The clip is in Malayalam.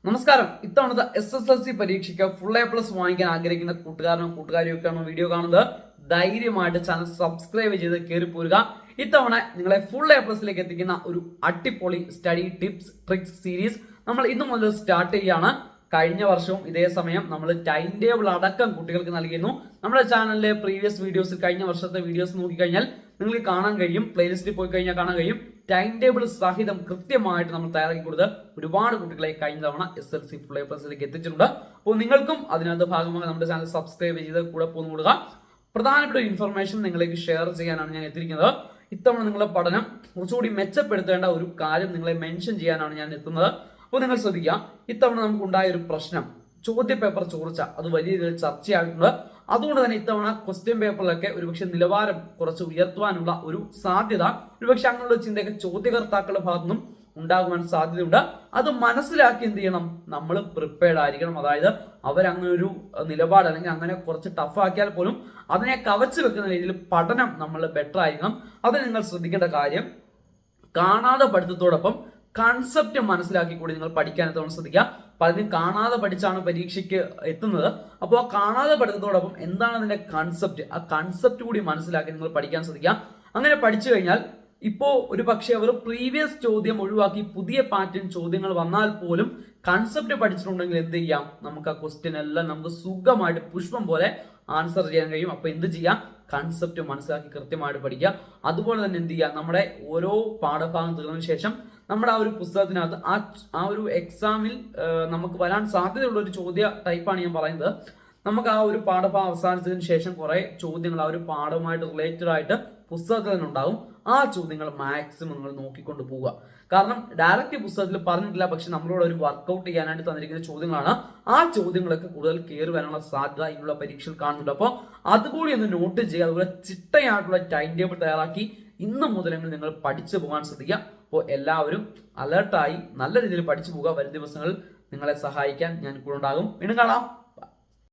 നമസ്കാരം. ഇത്തവണത്തെ SSLC പരീക്ഷയ്ക്ക് ഫുൾ A+ വാങ്ങിക്കാൻ ആഗ്രഹിക്കുന്ന കൂട്ടുകാരിയും ഒക്കെയാണ് വീഡിയോ കാണുന്നത്. ധൈര്യമായിട്ട് ചാനൽ സബ്സ്ക്രൈബ് ചെയ്ത് കയറി പോരുക. ഇത്തവണ നിങ്ങളെ ഫുൾ A+ലേക്ക് എത്തിക്കുന്ന ഒരു അടിപൊളി സ്റ്റഡി ടിപ്സ് ട്രിക്സ് സീരീസ് നമ്മൾ ഇന്നു മുതൽ സ്റ്റാർട്ട് ചെയ്യുകയാണ്. കഴിഞ്ഞ വർഷവും ഇതേ സമയം നമ്മൾ ടൈം ടേബിൾ അടക്കം കുട്ടികൾക്ക് നൽകിയിരുന്നു. നമ്മുടെ ചാനലിലെ പ്രീവിയസ് വീഡിയോസിൽ കഴിഞ്ഞ വർഷത്തെ വീഡിയോസ് നോക്കിക്കഴിഞ്ഞാൽ നിങ്ങൾക്ക് കാണാൻ കഴിയും, പ്ലേലിസ്റ്റിൽ പോയി കഴിഞ്ഞാൽ കാണാൻ കഴിയും. ടൈം ടേബിൾ സഹിതം കൃത്യമായിട്ട് നമ്മൾ തയ്യാറാക്കി കൊടുത്ത് ഒരുപാട് കുട്ടികളെ കഴിഞ്ഞ തവണ SSLC ഫുൾ A+ലേക്ക് എത്തിച്ചിട്ടുണ്ട്. അപ്പോൾ നിങ്ങൾക്കും അതിനകത്ത് ഭാഗമായി നമ്മുടെ ചാനൽ സബ്സ്ക്രൈബ് ചെയ്ത് കൂടെ പോന്നു കൊടുക്കുക. പ്രധാനപ്പെട്ട ഇൻഫർമേഷൻ നിങ്ങളിലേക്ക് ഷെയർ ചെയ്യാനാണ് ഞാൻ എത്തിയിരിക്കുന്നത്. ഇത്തവണ നിങ്ങളുടെ പഠനം കുറച്ചുകൂടി മെച്ചപ്പെടുത്തേണ്ട ഒരു കാര്യം നിങ്ങളെ മെൻഷൻ ചെയ്യാനാണ് ഞാൻ എത്തുന്നത്. അപ്പോൾ നിങ്ങൾ ശ്രദ്ധിക്കുക, ഇത്തവണ നമുക്കുണ്ടായ ഒരു പ്രശ്നം ചോദ്യ പേപ്പർ ചോർച്ച, അത് വലിയ രീതിയിൽ ചർച്ചയായിട്ടുണ്ട്. അതുകൊണ്ട് തന്നെ ഇത്തവണ ക്വസ്റ്റ്യൻ പേപ്പറിലൊക്കെ ഒരുപക്ഷെ നിലവാരം കുറച്ച് ഉയർത്തുവാനുള്ള ഒരു സാധ്യത, ഒരുപക്ഷെ അങ്ങനെയുള്ള ചിന്തയൊക്കെ ചോദ്യകർത്താക്കളുടെ ഭാഗത്തു നിന്നും ഉണ്ടാകുവാൻ സാധ്യതയുണ്ട്. അത് മനസ്സിലാക്കി എന്ത് ചെയ്യണം, നമ്മൾ പ്രിപ്പയർഡ് ആയിരിക്കണം. അതായത് അവരങ്ങനെ ഒരു നിലപാട് അല്ലെങ്കിൽ അങ്ങനെ കുറച്ച് ടഫ് ആക്കിയാൽ പോലും അതിനെ കവച്ചു വെക്കുന്ന രീതിയിൽ പഠനം നമ്മൾ ബെറ്റർ ആയിരിക്കണം. അത് നിങ്ങൾ ശ്രദ്ധിക്കേണ്ട കാര്യം, കാണാതെ പഠിത്തത്തോടൊപ്പം കൺസെപ്റ്റ് മനസ്സിലാക്കി കൂടി നിങ്ങൾ പഠിക്കാൻ എത്തണം ശ്രദ്ധിക്കുക. പലരും കാണാതെ പഠിച്ചാണ് പരീക്ഷയ്ക്ക് എത്തുന്നത്. അപ്പോൾ ആ കാണാതെ പഠിത്തത്തോടൊപ്പം എന്താണ് അതിന്റെ കൺസെപ്റ്റ്, ആ കൺസെപ്റ്റ് കൂടി മനസ്സിലാക്കി നിങ്ങൾ പഠിക്കാൻ ശ്രദ്ധിക്കുക. അങ്ങനെ പഠിച്ചു കഴിഞ്ഞാൽ ഇപ്പോൾ ഒരു പക്ഷേ അവർ പ്രീവിയസ് ചോദ്യം ഒഴിവാക്കി പുതിയ പാറ്റേൺ ചോദ്യങ്ങൾ വന്നാൽ പോലും കൺസെപ്റ്റ് പഠിച്ചിട്ടുണ്ടെങ്കിൽ എന്ത് ചെയ്യാം, നമുക്ക് ആ ക്വസ്റ്റ്യൻ എല്ലാം നമുക്ക് സുഖമായിട്ട് പുഷ്പം പോലെ ആൻസർ ചെയ്യാൻ കഴിയും. അപ്പൊ എന്ത് ചെയ്യാം, കൺസെപ്റ്റ് മനസ്സിലാക്കി കൃത്യമായിട്ട് പഠിക്കുക. അതുപോലെ തന്നെ എന്ത് ചെയ്യുക, നമ്മുടെ ഓരോ പാഠഭാഗം തീർന്നതിന് ശേഷം നമ്മുടെ ആ ഒരു പുസ്തകത്തിനകത്ത് ആ ഒരു എക്സാമിൽ നമുക്ക് വരാൻ സാധ്യതയുള്ള ഒരു ചോദ്യ ടൈപ്പാണ് ഞാൻ പറയുന്നത്. നമുക്ക് ആ ഒരു പാഠഭാഗം അവസാനിച്ചതിന് ശേഷം കുറെ ചോദ്യങ്ങൾ ആ ഒരു പാഠവുമായിട്ട് റിലേറ്റഡ് ആയിട്ട് പുസ്തകത്തിൽ തന്നെ ഉണ്ടാകും. ആ ചോദ്യങ്ങൾ മാക്സിമം നിങ്ങൾ നോക്കിക്കൊണ്ട് പോവുക. കാരണം ഡയറക്റ്റ് പുസ്തകത്തിൽ പറഞ്ഞിട്ടില്ല, പക്ഷെ നമ്മളോട് ഒരു വർക്കൗട്ട് ചെയ്യാനായിട്ട് തന്നിരിക്കുന്ന ചോദ്യങ്ങളാണ്. ആ ചോദ്യങ്ങളൊക്കെ കൂടുതൽ കയറി വരാനുള്ള സാധ്യത ഇതിനുള്ള പരീക്ഷയിൽ കാണുന്നുണ്ട്. അപ്പോൾ അതുകൂടി ഒന്ന് നോട്ട് ചെയ്യുക. അതുപോലെ ചിട്ടയായിട്ടുള്ള ടൈം ടേബിൾ തയ്യാറാക്കി ഇന്ന് മുതലെങ്കിൽ നിങ്ങൾ പഠിച്ചു പോകാൻ ശ്രദ്ധിക്കുക. അപ്പോൾ എല്ലാവരും അലേർട്ടായി നല്ല രീതിയിൽ പഠിച്ചു പോകുക. വരും ദിവസങ്ങളിൽ നിങ്ങളെ സഹായിക്കാൻ ഞാൻ കൂടെ ഉണ്ടാകും. വീണ്ടും കാണാം.